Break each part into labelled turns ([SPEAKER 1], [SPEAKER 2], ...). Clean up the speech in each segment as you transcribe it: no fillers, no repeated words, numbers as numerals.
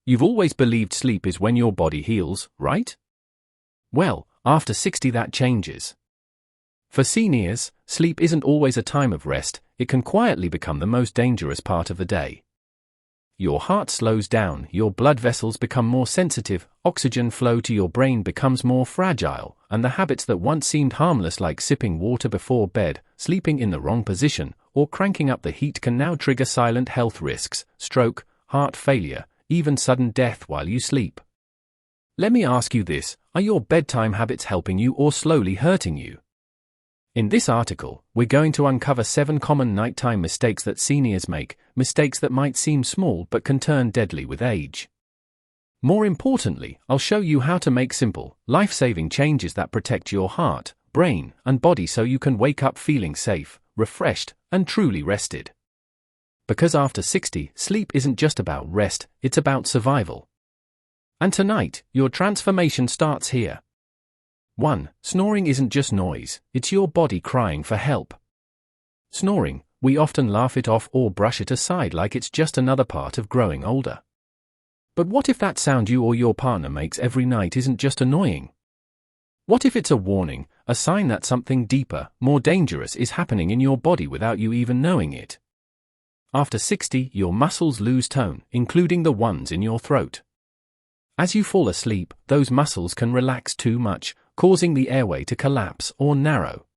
[SPEAKER 1] You've always believed sleep is when your body heals, right? Well, after 60 that changes. For seniors, sleep isn't always a time of rest, it can quietly become the most dangerous part of the day. Your heart slows down, your blood vessels become more sensitive, oxygen flow to your brain becomes more fragile, and the habits that once seemed harmless like sipping water before bed, sleeping in the wrong position, or cranking up the heat can now trigger silent health risks, stroke, heart failure, even sudden death while you sleep. Let me ask you this, are your bedtime habits helping you or slowly hurting you? In this article, we're going to uncover 7 common nighttime mistakes that seniors make, mistakes that might seem small but can turn deadly with age. More importantly, I'll show you how to make simple, life-saving changes that protect your heart, brain, and body so you can wake up feeling safe, refreshed, and truly rested. Because after 60, sleep isn't just about rest, it's about survival. And tonight, your transformation starts here. 1. Snoring isn't just noise, it's your body crying for help. Snoring, we often laugh it off or brush it aside like it's just another part of growing older. But what if that sound you or your partner makes every night isn't just annoying? What if it's a warning, a sign that something deeper, more dangerous is happening in your body without you even knowing it? After 60, your muscles lose tone, including the ones in your throat. As you fall asleep, those muscles can relax too much, causing the airway to collapse or narrow.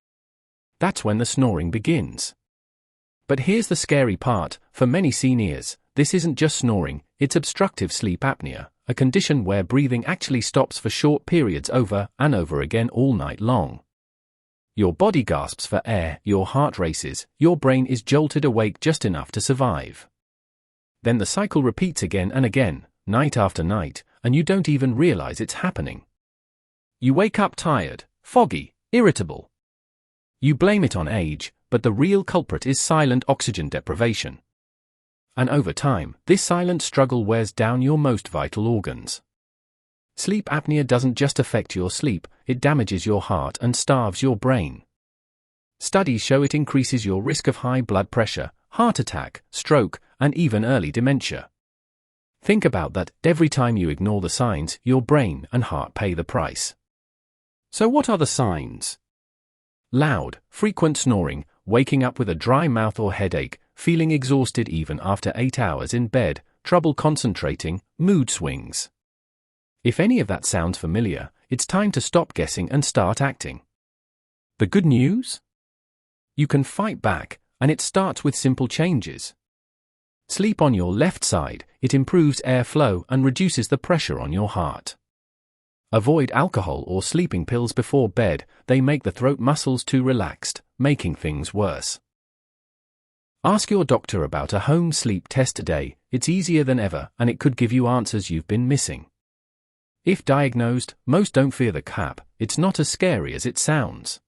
[SPEAKER 1] That's when the snoring begins. But here's the scary part, for many seniors, this isn't just snoring, it's obstructive sleep apnea, a condition where breathing actually stops for short periods over and over again all night long. Your body gasps for air, your heart races, your brain is jolted awake just enough to survive. Then the cycle repeats again and again, night after night, and you don't even realize it's happening. You wake up tired, foggy, irritable. You blame it on age, but the real culprit is silent oxygen deprivation. And over time, this silent struggle wears down your most vital organs. Sleep apnea doesn't just affect your sleep, it damages your heart and starves your brain. Studies show it increases your risk of high blood pressure, heart attack, stroke, and even early dementia. Think about that, every time you ignore the signs, your brain and heart pay the price. So what are the signs? Loud, frequent snoring, waking up with a dry mouth or headache, feeling exhausted even after 8 hours in bed, trouble concentrating, mood swings. If any of that sounds familiar, it's time to stop guessing and start acting. The good news? You can fight back, and it starts with simple changes. Sleep on your left side, it improves airflow and reduces the pressure on your heart. Avoid alcohol or sleeping pills before bed, they make the throat muscles too relaxed, making things worse. Ask your doctor about a home sleep test today, it's easier than ever and it could give you answers you've been missing. If diagnosed, most don't fear the cap, it's not as scary as it sounds.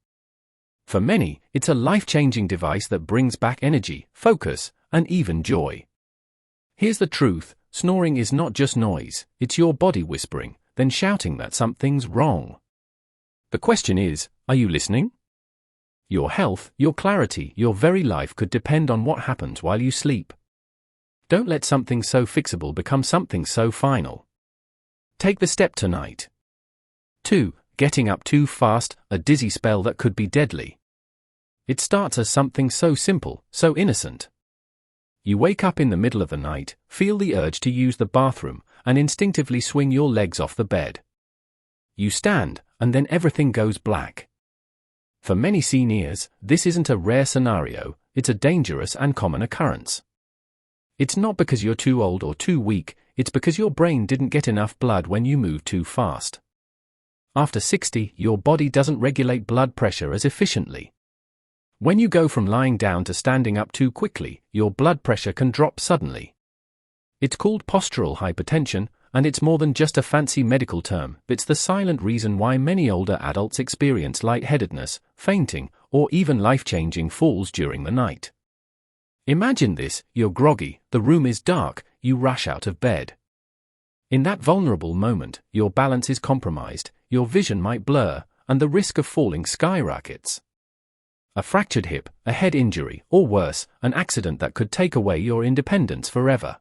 [SPEAKER 1] For many, it's a life-changing device that brings back energy, focus, and even joy. Here's the truth, snoring is not just noise, it's your body whispering, then shouting that something's wrong. The question is, are you listening? Your health, your clarity, your very life could depend on what happens while you sleep. Don't let something so fixable become something so final. Take the step tonight. 2. Getting up too fast, a dizzy spell that could be deadly. It starts as something so simple, so innocent. You wake up in the middle of the night, feel the urge to use the bathroom, and instinctively swing your legs off the bed. You stand, and then everything goes black. For many seniors, this isn't a rare scenario, it's a dangerous and common occurrence. It's not because you're too old or too weak, it's because your brain didn't get enough blood when you moved too fast. After 60, your body doesn't regulate blood pressure as efficiently. When you go from lying down to standing up too quickly, your blood pressure can drop suddenly. It's called postural hypertension, and it's more than just a fancy medical term, it's the silent reason why many older adults experience lightheadedness, fainting, or even life-changing falls during the night. Imagine this, you're groggy, the room is dark, you rush out of bed. In that vulnerable moment, your balance is compromised, your vision might blur, and the risk of falling skyrockets. A fractured hip, a head injury, or worse, an accident that could take away your independence forever.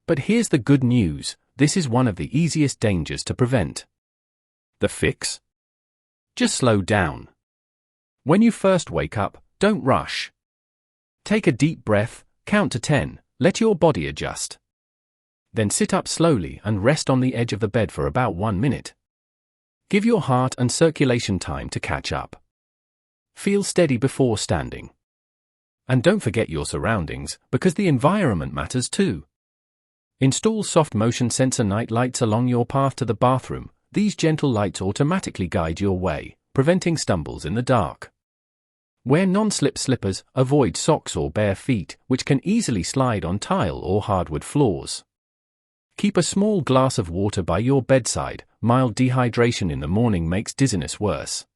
[SPEAKER 1] But here's the good news, this is one of the easiest dangers to prevent. The fix? Just slow down. When you first wake up, don't rush. Take a deep breath, count to 10, let your body adjust. Then sit up slowly and rest on the edge of the bed for about 1 minute. Give your heart and circulation time to catch up. Feel steady before standing. And don't forget your surroundings, because the environment matters too. Install soft motion sensor night lights along your path to the bathroom. These gentle lights automatically guide your way, preventing stumbles in the dark. Wear non-slip slippers, avoid socks or bare feet, which can easily slide on tile or hardwood floors. Keep a small glass of water by your bedside. Mild dehydration in the morning makes dizziness worse.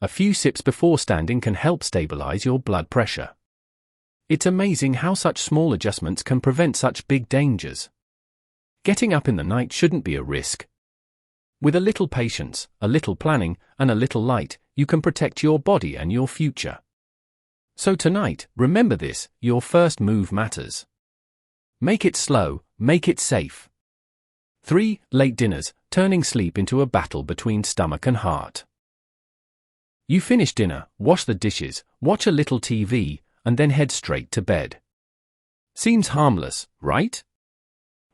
[SPEAKER 1] A few sips before standing can help stabilize your blood pressure. It's amazing how such small adjustments can prevent such big dangers. Getting up in the night shouldn't be a risk. With a little patience, a little planning, and a little light, you can protect your body and your future. So tonight, remember this: your first move matters. Make it slow, make it safe. 3. Late dinners, turning sleep into a battle between stomach and heart. You finish dinner, wash the dishes, watch a little TV, and then head straight to bed. Seems harmless, right?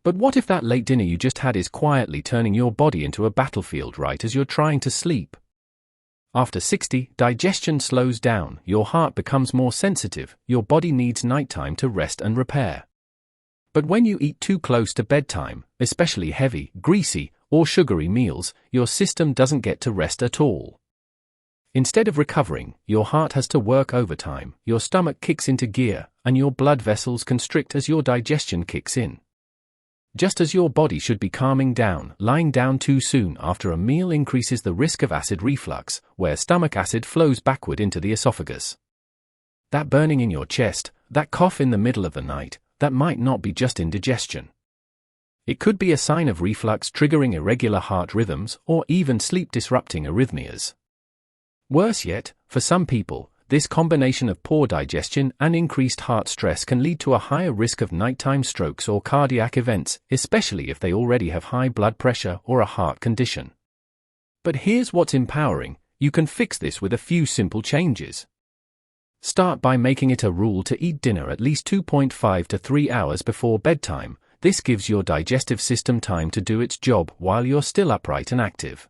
[SPEAKER 1] But what if that late dinner you just had is quietly turning your body into a battlefield right as you're trying to sleep? After 60, digestion slows down, your heart becomes more sensitive, your body needs nighttime to rest and repair. But when you eat too close to bedtime, especially heavy, greasy, or sugary meals, your system doesn't get to rest at all. Instead of recovering, your heart has to work overtime, your stomach kicks into gear, and your blood vessels constrict as your digestion kicks in. Just as your body should be calming down, lying down too soon after a meal increases the risk of acid reflux, where stomach acid flows backward into the esophagus. That burning in your chest, that cough in the middle of the night, that might not be just indigestion. It could be a sign of reflux triggering irregular heart rhythms or even sleep-disrupting arrhythmias. Worse yet, for some people, this combination of poor digestion and increased heart stress can lead to a higher risk of nighttime strokes or cardiac events, especially if they already have high blood pressure or a heart condition. But here's what's empowering: you can fix this with a few simple changes. Start by making it a rule to eat dinner at least 2.5 to 3 hours before bedtime. This gives your digestive system time to do its job while you're still upright and active.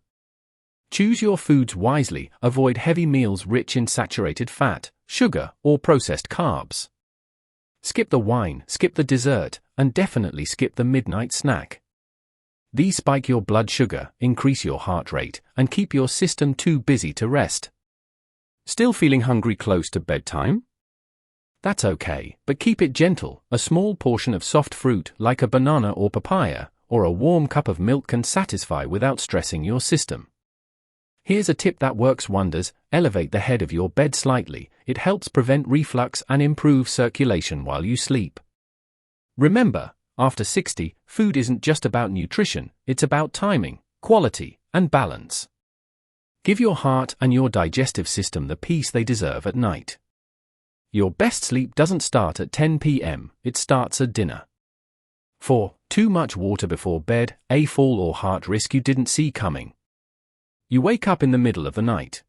[SPEAKER 1] Choose your foods wisely, avoid heavy meals rich in saturated fat, sugar, or processed carbs. Skip the wine, skip the dessert, and definitely skip the midnight snack. These spike your blood sugar, increase your heart rate, and keep your system too busy to rest. Still feeling hungry close to bedtime? That's okay, but keep it gentle. A small portion of soft fruit, like a banana or papaya, or a warm cup of milk can satisfy without stressing your system. Here's a tip that works wonders: elevate the head of your bed slightly. It helps prevent reflux and improve circulation while you sleep. Remember, after 60, food isn't just about nutrition, it's about timing, quality, and balance. Give your heart and your digestive system the peace they deserve at night. Your best sleep doesn't start at 10 p.m., it starts at dinner. 4. Too much water before bed, a fall or heart risk you didn't see coming. You wake up in the middle of the night.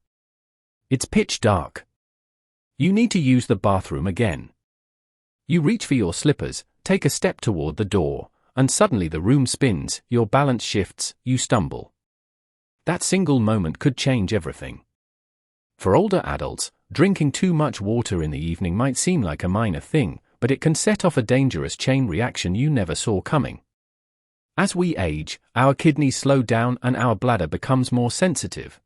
[SPEAKER 1] It's pitch dark. You need to use the bathroom again. You reach for your slippers, take a step toward the door, and suddenly the room spins, your balance shifts, you stumble. That single moment could change everything. For older adults, drinking too much water in the evening might seem like a minor thing, but it can set off a dangerous chain reaction you never saw coming. As we age, our kidneys slow down and our bladder becomes more sensitive.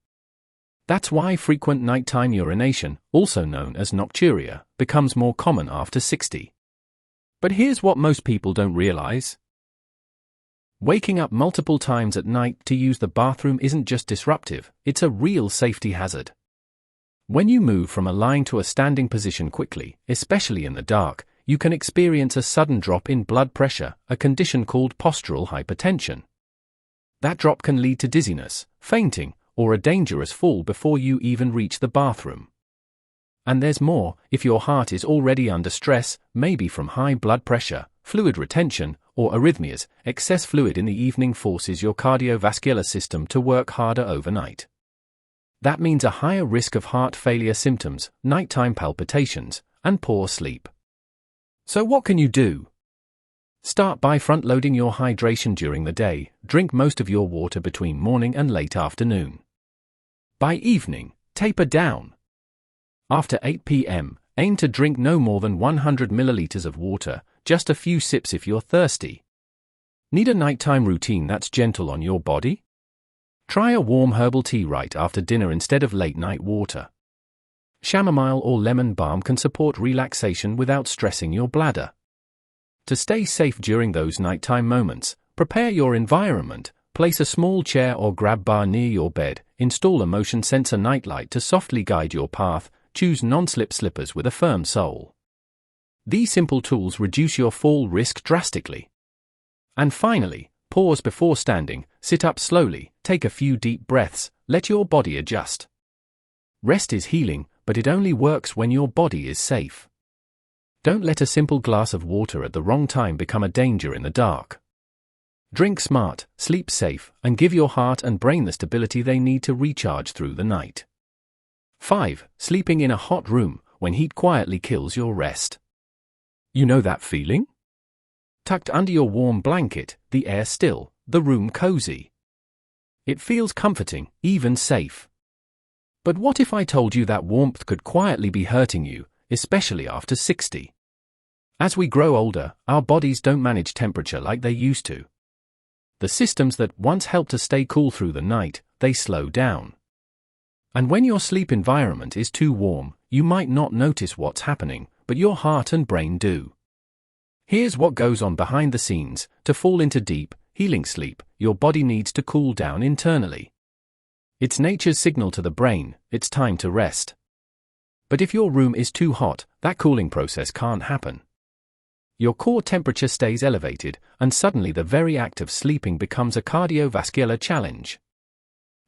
[SPEAKER 1] That's why frequent nighttime urination, also known as nocturia, becomes more common after 60. But here's what most people don't realize. Waking up multiple times at night to use the bathroom isn't just disruptive, it's a real safety hazard. When you move from a lying to a standing position quickly, especially in the dark, you can experience a sudden drop in blood pressure, a condition called postural hypertension. That drop can lead to dizziness, fainting, or a dangerous fall before you even reach the bathroom. And there's more: if your heart is already under stress, maybe from high blood pressure, fluid retention, or arrhythmias. Excess fluid in the evening forces your cardiovascular system to work harder overnight. That means a higher risk of heart failure symptoms, nighttime palpitations, and poor sleep. So what can you do? Start by front-loading your hydration during the day. Drink most of your water between morning and late afternoon. By evening, taper down. After 8 p.m., aim to drink no more than 100 milliliters of water, just a few sips if you're thirsty. Need a nighttime routine that's gentle on your body? Try a warm herbal tea right after dinner instead of late-night water. Chamomile or lemon balm can support relaxation without stressing your bladder. To stay safe during those nighttime moments, prepare your environment. Place a small chair or grab bar near your bed. Install a motion sensor nightlight to softly guide your path. Choose non-slip slippers with a firm sole. These simple tools reduce your fall risk drastically. And finally, pause before standing. Sit up slowly, take a few deep breaths, let your body adjust. Rest is healing, but it only works when your body is safe. Don't let a simple glass of water at the wrong time become a danger in the dark. Drink smart, sleep safe, and give your heart and brain the stability they need to recharge through the night. 5. Sleeping in a hot room, when heat quietly kills your rest. You know that feeling? Tucked under your warm blanket, the air still, the room cozy. It feels comforting, even safe. But what if I told you that warmth could quietly be hurting you, especially after 60? As we grow older, our bodies don't manage temperature like they used to. The systems that once helped us stay cool through the night, they slow down. And when your sleep environment is too warm, you might not notice what's happening, but your heart and brain do. Here's what goes on behind the scenes. To fall into deep, healing sleep, your body needs to cool down internally. It's nature's signal to the brain, it's time to rest. But if your room is too hot, that cooling process can't happen. Your core temperature stays elevated, and suddenly the very act of sleeping becomes a cardiovascular challenge.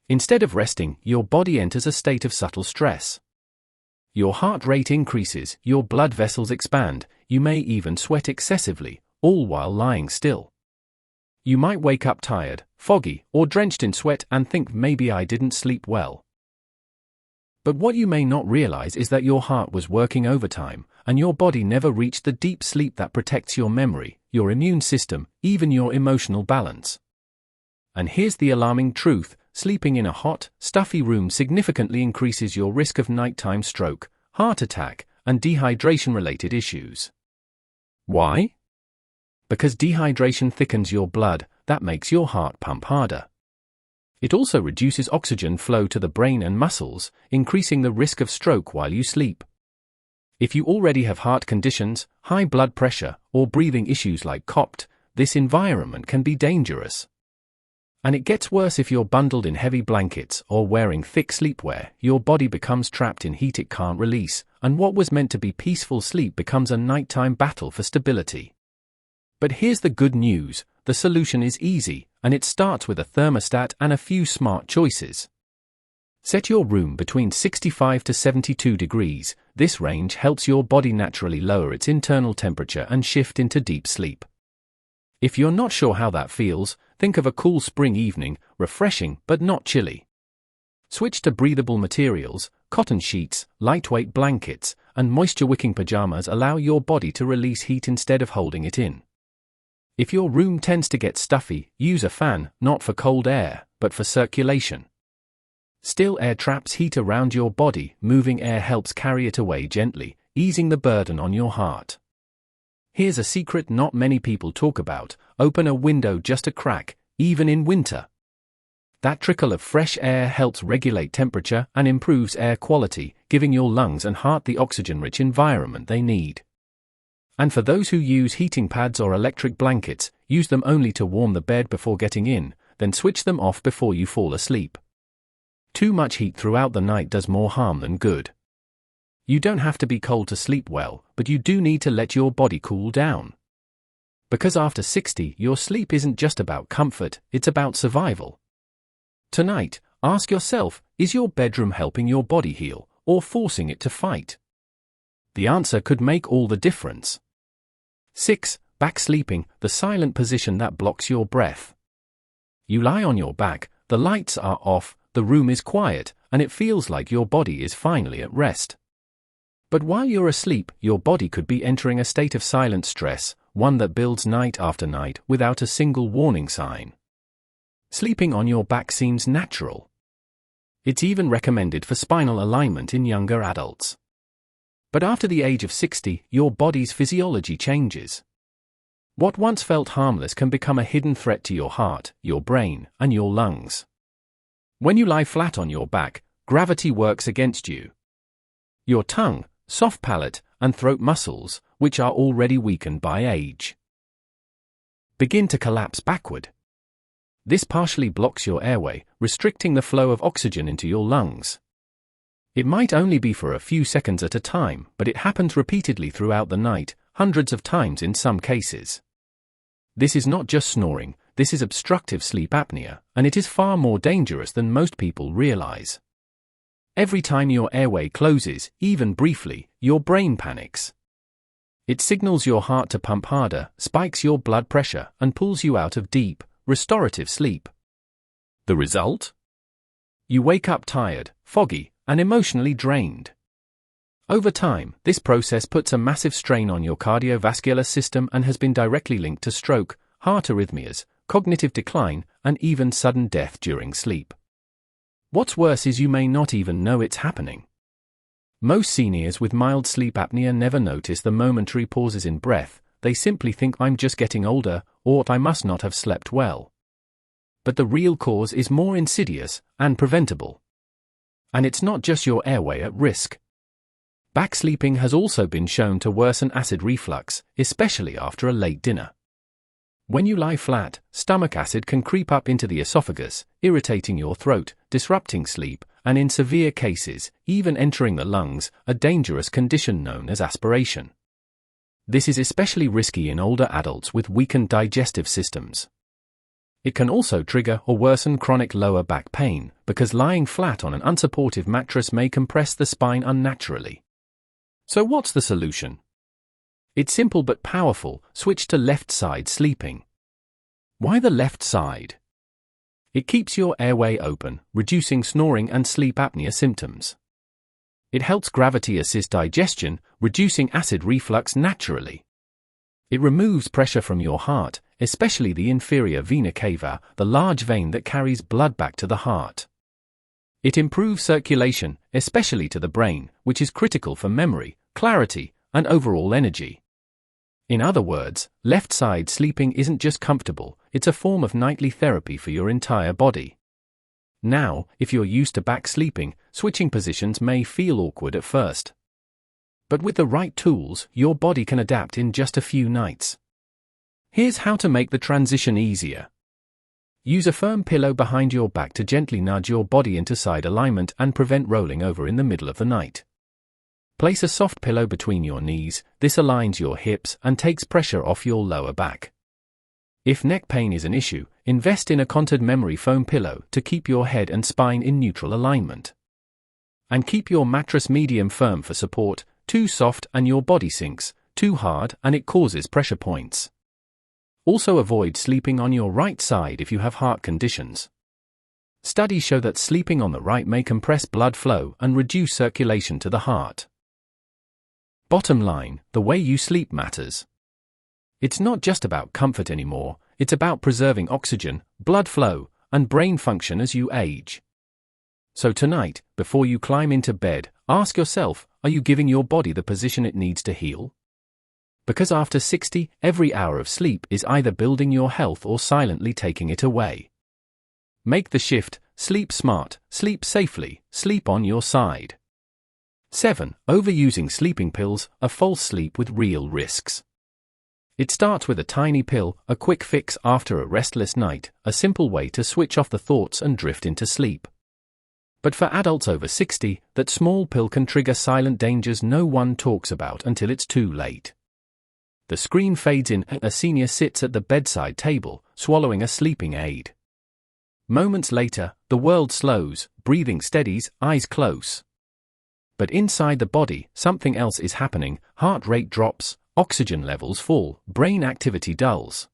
[SPEAKER 1] Instead of resting, your body enters a state of subtle stress. Your heart rate increases, your blood vessels expand, you may even sweat excessively, all while lying still. You might wake up tired, foggy, or drenched in sweat and think maybe I didn't sleep well. But what you may not realize is that your heart was working overtime, and your body never reached the deep sleep that protects your memory, your immune system, even your emotional balance. And here's the alarming truth: sleeping in a hot, stuffy room significantly increases your risk of nighttime stroke, heart attack, and dehydration-related issues. Why? Because dehydration thickens your blood, that makes your heart pump harder. It also reduces oxygen flow to the brain and muscles, increasing the risk of stroke while you sleep. If you already have heart conditions, high blood pressure, or breathing issues like COPD, this environment can be dangerous. And it gets worse if you're bundled in heavy blankets or wearing thick sleepwear. Your body becomes trapped in heat it can't release, and what was meant to be peaceful sleep becomes a nighttime battle for stability. But here's the good news: the solution is easy, and it starts with a thermostat and a few smart choices. Set your room between 65 to 72 degrees. This range helps your body naturally lower its internal temperature and shift into deep sleep. If you're not sure how that feels, think of a cool spring evening, refreshing but not chilly. Switch to breathable materials. Cotton sheets, lightweight blankets, and moisture-wicking pajamas allow your body to release heat instead of holding it in. If your room tends to get stuffy, use a fan, not for cold air, but for circulation. Still air traps heat around your body, moving air helps carry it away gently, easing the burden on your heart. Here's a secret not many people talk about: open a window just a crack, even in winter. That trickle of fresh air helps regulate temperature and improves air quality, giving your lungs and heart the oxygen-rich environment they need. And for those who use heating pads or electric blankets, use them only to warm the bed before getting in, then switch them off before you fall asleep. Too much heat throughout the night does more harm than good. You don't have to be cold to sleep well, but you do need to let your body cool down. Because after 60, your sleep isn't just about comfort, it's about survival. Tonight, ask yourself, is your bedroom helping your body heal, or forcing it to fight? The answer could make all the difference. 6. Back sleeping, the silent position that blocks your breath. You lie on your back, the lights are off, the room is quiet, and it feels like your body is finally at rest. But while you're asleep, your body could be entering a state of silent stress, one that builds night after night without a single warning sign. Sleeping on your back seems natural. It's even recommended for spinal alignment in younger adults. But after the age of 60, your body's physiology changes. What once felt harmless can become a hidden threat to your heart, your brain, and your lungs. When you lie flat on your back, gravity works against you. Your tongue, soft palate, and throat muscles, which are already weakened by age, begin to collapse backward. This partially blocks your airway, restricting the flow of oxygen into your lungs. It might only be for a few seconds at a time, but it happens repeatedly throughout the night, hundreds of times in some cases. This is not just snoring, this is obstructive sleep apnea, and it is far more dangerous than most people realize. Every time your airway closes, even briefly, your brain panics. It signals your heart to pump harder, spikes your blood pressure, and pulls you out of deep, restorative sleep. The result? You wake up tired, foggy, and emotionally drained. Over time, this process puts a massive strain on your cardiovascular system and has been directly linked to stroke, heart arrhythmias, cognitive decline, and even sudden death during sleep. What's worse is you may not even know it's happening. Most seniors with mild sleep apnea never notice the momentary pauses in breath. They simply think, I'm just getting older, or I must not have slept well. But the real cause is more insidious and preventable. And it's not just your airway at risk. Back sleeping has also been shown to worsen acid reflux, especially after a late dinner. When you lie flat, stomach acid can creep up into the esophagus, irritating your throat, disrupting sleep, and in severe cases, even entering the lungs, a dangerous condition known as aspiration. This is especially risky in older adults with weakened digestive systems. It can also trigger or worsen chronic lower back pain, because lying flat on an unsupportive mattress may compress the spine unnaturally. So what's the solution? It's simple but powerful: switch to left side sleeping. Why the left side? It keeps your airway open, reducing snoring and sleep apnea symptoms. It helps gravity assist digestion, reducing acid reflux naturally. It removes pressure from your heart, especially the inferior vena cava, the large vein that carries blood back to the heart. It improves circulation, especially to the brain, which is critical for memory, clarity, and overall energy. In other words, left side sleeping isn't just comfortable, it's a form of nightly therapy for your entire body. Now, if you're used to back sleeping, switching positions may feel awkward at first. But with the right tools, your body can adapt in just a few nights. Here's how to make the transition easier. Use a firm pillow behind your back to gently nudge your body into side alignment and prevent rolling over in the middle of the night. Place a soft pillow between your knees. This aligns your hips and takes pressure off your lower back. If neck pain is an issue, invest in a contoured memory foam pillow to keep your head and spine in neutral alignment. And keep your mattress medium firm for support. Too soft and your body sinks, too hard and it causes pressure points. Also avoid sleeping on your right side if you have heart conditions. Studies show that sleeping on the right may compress blood flow and reduce circulation to the heart. Bottom line, the way you sleep matters. It's not just about comfort anymore, it's about preserving oxygen, blood flow, and brain function as you age. So tonight, before you climb into bed, ask yourself, are you giving your body the position it needs to heal? Because after 60, every hour of sleep is either building your health or silently taking it away. Make the shift: sleep smart, sleep safely, sleep on your side. 7. Overusing sleeping pills, a false sleep with real risks. It starts with a tiny pill, a quick fix after a restless night, a simple way to switch off the thoughts and drift into sleep. But for adults over 60, that small pill can trigger silent dangers no one talks about until it's too late. The screen fades in, a senior sits at the bedside table, swallowing a sleeping aid. Moments later, the world slows, breathing steadies, eyes close. But inside the body, something else is happening: heart rate drops, oxygen levels fall, brain activity dulls.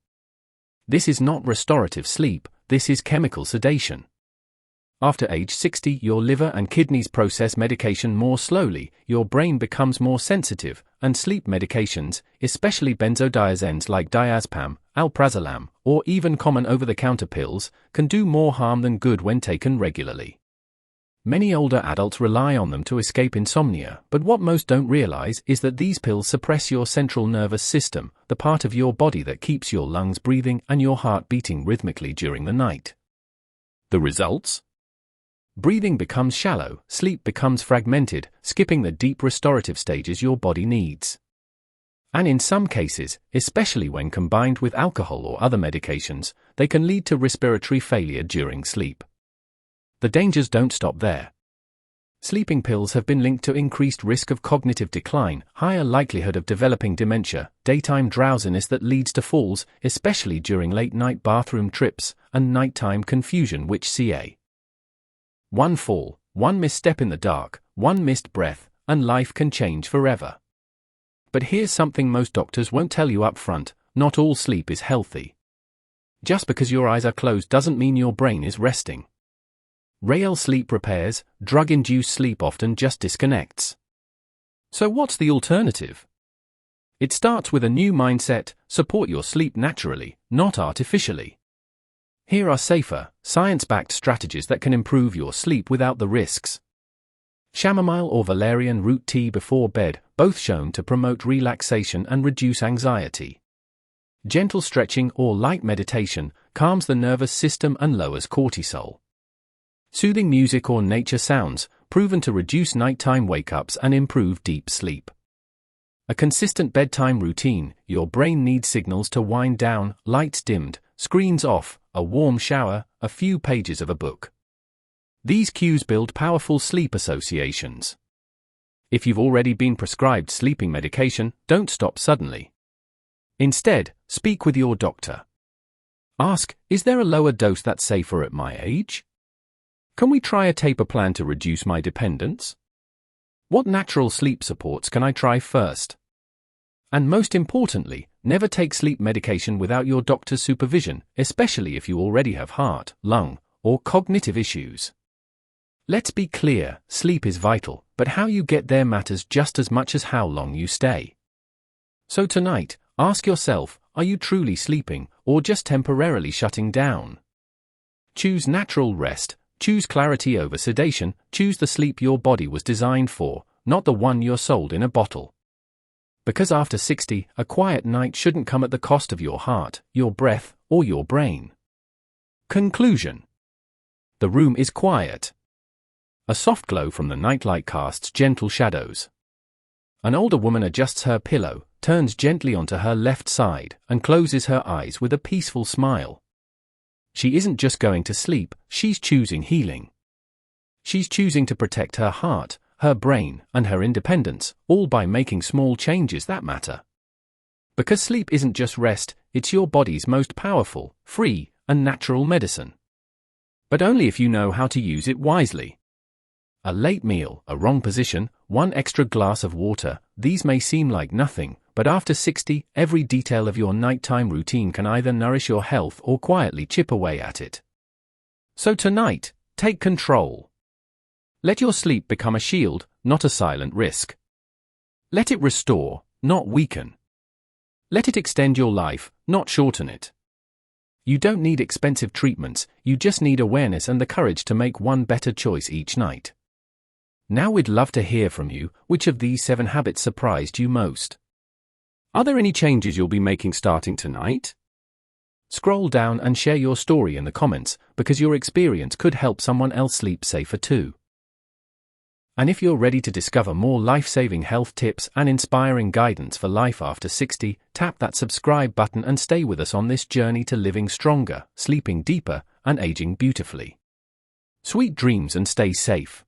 [SPEAKER 1] This is not restorative sleep, this is chemical sedation. After age 60, your liver and kidneys process medication more slowly, your brain becomes more sensitive, and sleep medications, especially benzodiazepines like diazepam, alprazolam, or even common over-the-counter pills, can do more harm than good when taken regularly. Many older adults rely on them to escape insomnia, but what most don't realize is that these pills suppress your central nervous system, the part of your body that keeps your lungs breathing and your heart beating rhythmically during the night. The results? Breathing becomes shallow, sleep becomes fragmented, skipping the deep restorative stages your body needs. And in some cases, especially when combined with alcohol or other medications, they can lead to respiratory failure during sleep. The dangers don't stop there. Sleeping pills have been linked to increased risk of cognitive decline, higher likelihood of developing dementia, daytime drowsiness that leads to falls, especially during late-night bathroom trips, and nighttime confusion which ca. One fall, one misstep in the dark, one missed breath, and life can change forever. But here's something most doctors won't tell you up front: not all sleep is healthy. Just because your eyes are closed doesn't mean your brain is resting. REM sleep repairs, drug-induced sleep often just disconnects. So what's the alternative? It starts with a new mindset: support your sleep naturally, not artificially. Here are safer, science-backed strategies that can improve your sleep without the risks. Chamomile or valerian root tea before bed, both shown to promote relaxation and reduce anxiety. Gentle stretching or light meditation calms the nervous system and lowers cortisol. Soothing music or nature sounds, proven to reduce nighttime wake-ups and improve deep sleep. A consistent bedtime routine: your brain needs signals to wind down, lights dimmed, screens off, a warm shower, a few pages of a book. These cues build powerful sleep associations. If you've already been prescribed sleeping medication, don't stop suddenly. Instead, speak with your doctor. Ask, is there a lower dose that's safer at my age? Can we try a taper plan to reduce my dependence? What natural sleep supports can I try first? And most importantly, never take sleep medication without your doctor's supervision, especially if you already have heart, lung, or cognitive issues. Let's be clear, sleep is vital, but how you get there matters just as much as how long you stay. So tonight, ask yourself, are you truly sleeping, or just temporarily shutting down? Choose natural rest, choose clarity over sedation, choose the sleep your body was designed for, not the one you're sold in a bottle. Because after 60, a quiet night shouldn't come at the cost of your heart, your breath, or your brain. Conclusion. The room is quiet. A soft glow from the nightlight casts gentle shadows. An older woman adjusts her pillow, turns gently onto her left side, and closes her eyes with a peaceful smile. She isn't just going to sleep, she's choosing healing. She's choosing to protect her heart, her brain, and her independence, all by making small changes that matter. Because sleep isn't just rest, it's your body's most powerful, free, and natural medicine. But only if you know how to use it wisely. A late meal, a wrong position, one extra glass of water, these may seem like nothing, but after 60, every detail of your nighttime routine can either nourish your health or quietly chip away at it. So tonight, take control. Let your sleep become a shield, not a silent risk. Let it restore, not weaken. Let it extend your life, not shorten it. You don't need expensive treatments, you just need awareness and the courage to make one better choice each night. Now we'd love to hear from you. Which of these 7 habits surprised you most? Are there any changes you'll be making starting tonight? Scroll down and share your story in the comments, because your experience could help someone else sleep safer too. And if you're ready to discover more life-saving health tips and inspiring guidance for life after 60, tap that subscribe button and stay with us on this journey to living stronger, sleeping deeper, and aging beautifully. Sweet dreams and stay safe.